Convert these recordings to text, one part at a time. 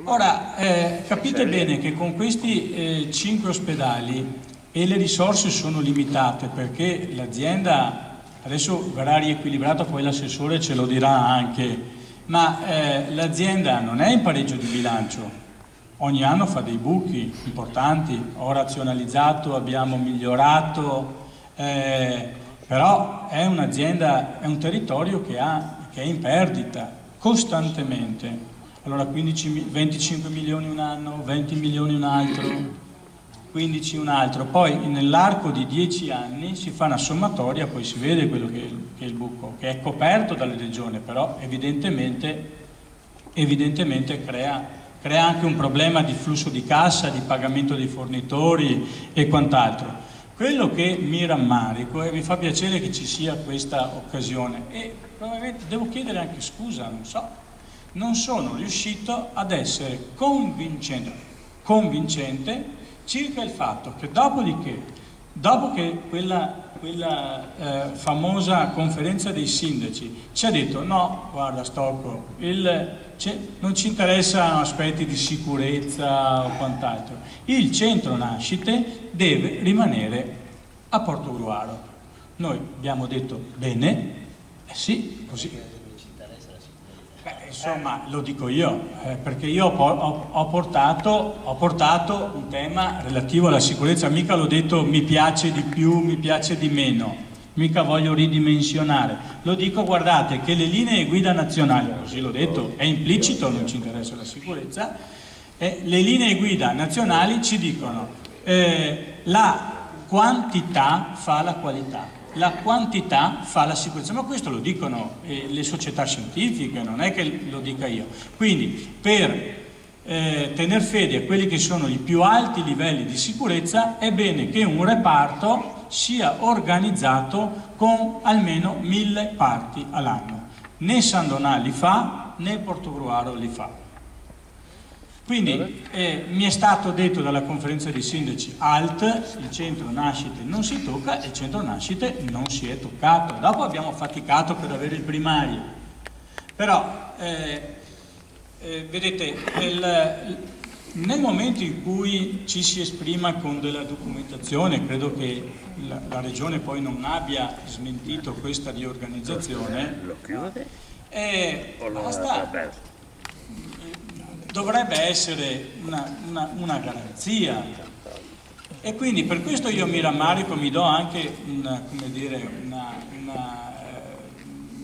Ora, capite bene che con questi 5 ospedali e le risorse sono limitate perché l'azienda adesso verrà riequilibrata, poi l'assessore ce lo dirà anche, ma l'azienda non è in pareggio di bilancio, ogni anno fa dei buchi importanti, ho razionalizzato, abbiamo migliorato, però è un'azienda, è un territorio che è in perdita costantemente. Allora 25 milioni un anno, 20 milioni un altro, 15 un altro, poi nell'arco di 10 anni si fa una sommatoria, poi si vede quello che è il buco, che è coperto dalle regioni, però evidentemente crea anche un problema di flusso di cassa, di pagamento dei fornitori e quant'altro. Quello che mi rammarico e mi fa piacere che ci sia questa occasione e probabilmente devo chiedere anche scusa, non sono riuscito ad essere convincente circa il fatto che dopo che quella famosa conferenza dei sindaci ci ha detto no, guarda Stocco, non ci interessano aspetti di sicurezza o quant'altro, il centro nascite deve rimanere a Portogruaro. Noi abbiamo detto bene, sì, così. Insomma, lo dico io, perché io ho portato un tema relativo alla sicurezza, mica l'ho detto mi piace di più, mi piace di meno, mica voglio ridimensionare, lo dico, guardate che le linee guida nazionali, così l'ho detto, è implicito, non ci interessa la sicurezza, le linee guida nazionali ci dicono la quantità fa la qualità. La quantità fa la sicurezza, ma questo lo dicono le società scientifiche, non è che lo dica io. Quindi per tener fede a quelli che sono i più alti livelli di sicurezza è bene che un reparto sia organizzato con almeno 1000 parti all'anno. Né San Donà li fa, né Portogruaro li fa. Quindi mi è stato detto dalla conferenza dei sindaci il centro nascite non si tocca e il centro nascite non si è toccato. Dopo abbiamo faticato per avere il primario. Però, vedete, nel momento in cui ci si esprima con della documentazione, credo che la Regione poi non abbia smentito questa riorganizzazione, basta. Dovrebbe essere una garanzia e quindi per questo io mi rammarico, mi do anche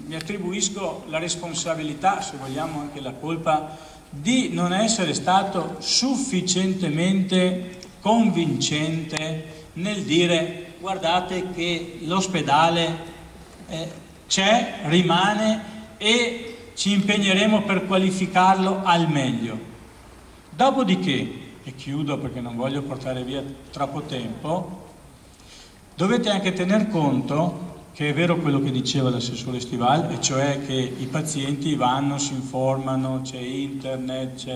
mi attribuisco la responsabilità, se vogliamo anche la colpa, di non essere stato sufficientemente convincente nel dire guardate che l'ospedale c'è, rimane e ci impegneremo per qualificarlo al meglio. Dopodiché, e chiudo perché non voglio portare via troppo tempo, dovete anche tener conto che è vero quello che diceva l'assessore Stival, e cioè che i pazienti vanno, si informano, c'è internet,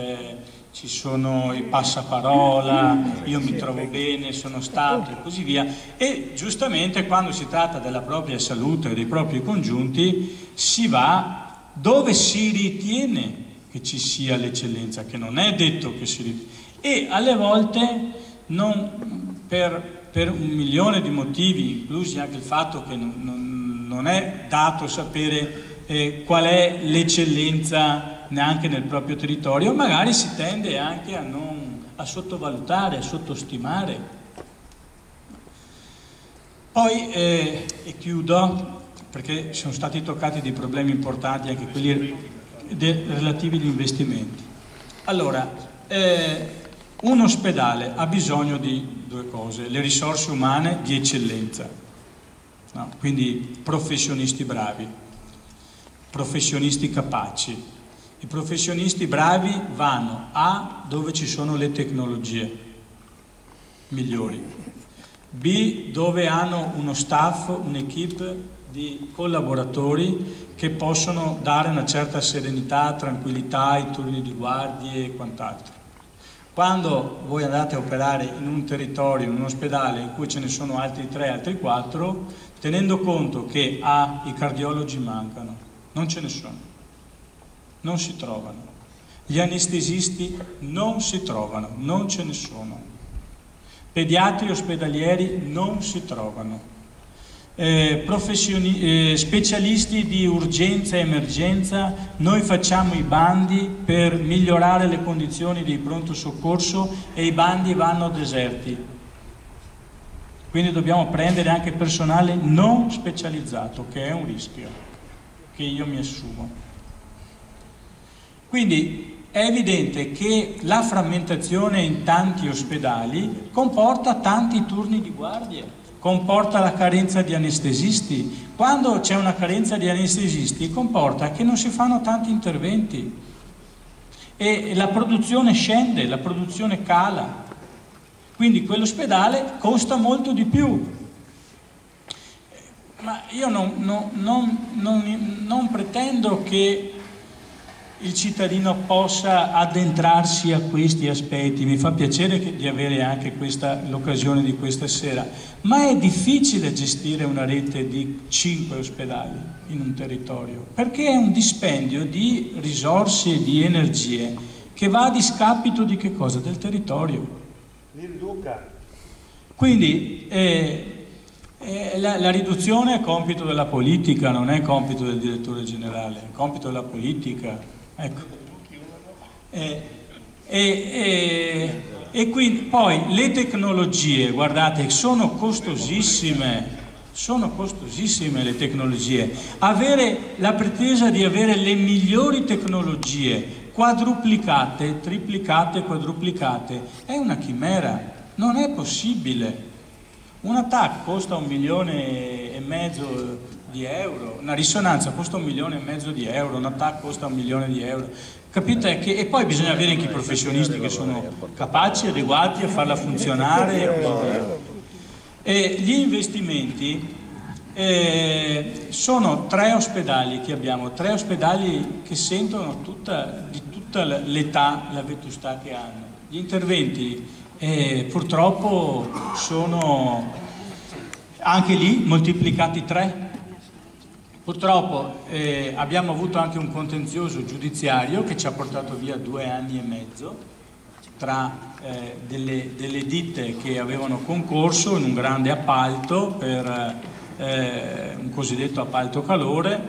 ci sono i passaparola, io mi trovo bene, sono stato e così via, e giustamente quando si tratta della propria salute e dei propri congiunti si va dove si ritiene che ci sia l'eccellenza, che non è detto che si ritiene, e alle volte per 1 milione di motivi, inclusi anche il fatto che non è dato sapere qual è l'eccellenza neanche nel proprio territorio, magari si tende anche a sottovalutare, a sottostimare. Poi, e chiudo, perché sono stati toccati dei problemi importanti, anche quelli relativi agli investimenti. Allora, un ospedale ha bisogno di 2 cose, le risorse umane di eccellenza, no? Quindi professionisti bravi, professionisti capaci. I professionisti bravi vanno dove ci sono le tecnologie migliori, B, dove hanno uno staff, un'equipe di collaboratori che possono dare una certa serenità, tranquillità ai turni di guardie e quant'altro. Quando voi andate a operare in un territorio, in un ospedale in cui ce ne sono altri 3, altri 4, tenendo conto che i cardiologi mancano, non ce ne sono, non si trovano. Gli anestesisti non si trovano, non ce ne sono. Pediatri ospedalieri non si trovano. Specialisti di urgenza e emergenza, noi facciamo i bandi per migliorare le condizioni dei pronto soccorso e i bandi vanno deserti. Quindi dobbiamo prendere anche personale non specializzato, che è un rischio che io mi assumo. Quindi è evidente che la frammentazione in tanti ospedali comporta tanti turni di guardia, comporta la carenza di anestesisti. Quando c'è una carenza di anestesisti comporta che non si fanno tanti interventi e la produzione scende, la produzione cala. Quindi quell'ospedale costa molto di più. Ma io non pretendo che il cittadino possa addentrarsi a questi aspetti, mi fa piacere di avere anche l'occasione di questa sera, ma è difficile gestire una rete di 5 ospedali in un territorio, perché è un dispendio di risorse e di energie che va a discapito di che cosa? Del territorio. Quindi la riduzione è compito della politica, non è compito del direttore generale, è compito della politica. Ecco. E quindi poi le tecnologie, guardate, sono costosissime le tecnologie. Avere la pretesa di avere le migliori tecnologie, quadruplicate, triplicate, quadruplicate, è una chimera, non è possibile. Una TAC costa 1,5 milioni di euro, una risonanza costa 1,5 milioni di euro, una TAC costa 1 milione di euro. Capite? E poi bisogna avere anche i professionisti che sono capaci, adeguati a farla funzionare. E gli investimenti sono 3 ospedali che abbiamo, 3 ospedali che sentono di tutta l'età, la vetustà che hanno. Gli interventi purtroppo sono anche lì moltiplicati 3. Purtroppo abbiamo avuto anche un contenzioso giudiziario che ci ha portato via 2 anni e mezzo tra delle ditte che avevano concorso in un grande appalto per un cosiddetto appalto calore,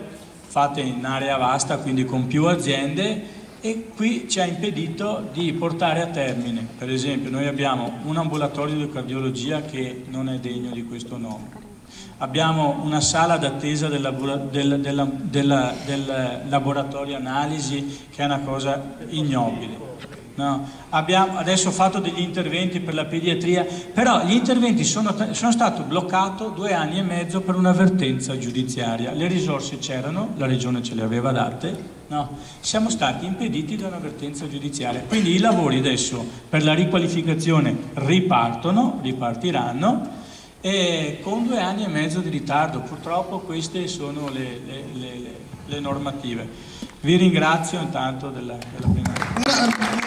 fatte in area vasta, quindi con più aziende, e qui ci ha impedito di portare a termine. Per esempio, noi abbiamo un ambulatorio di cardiologia che non è degno di questo nome. Abbiamo una sala d'attesa del laboratorio analisi che è una cosa ignobile. No? Abbiamo adesso fatto degli interventi per la pediatria, però gli interventi sono stati bloccati 2 anni e mezzo per un'avvertenza giudiziaria. Le risorse c'erano, la Regione ce le aveva date, no? Siamo stati impediti da un'avvertenza giudiziaria. Quindi i lavori adesso per la riqualificazione ripartiranno, e con 2 anni e mezzo di ritardo. Purtroppo queste sono le normative. Vi ringrazio intanto della plenaria.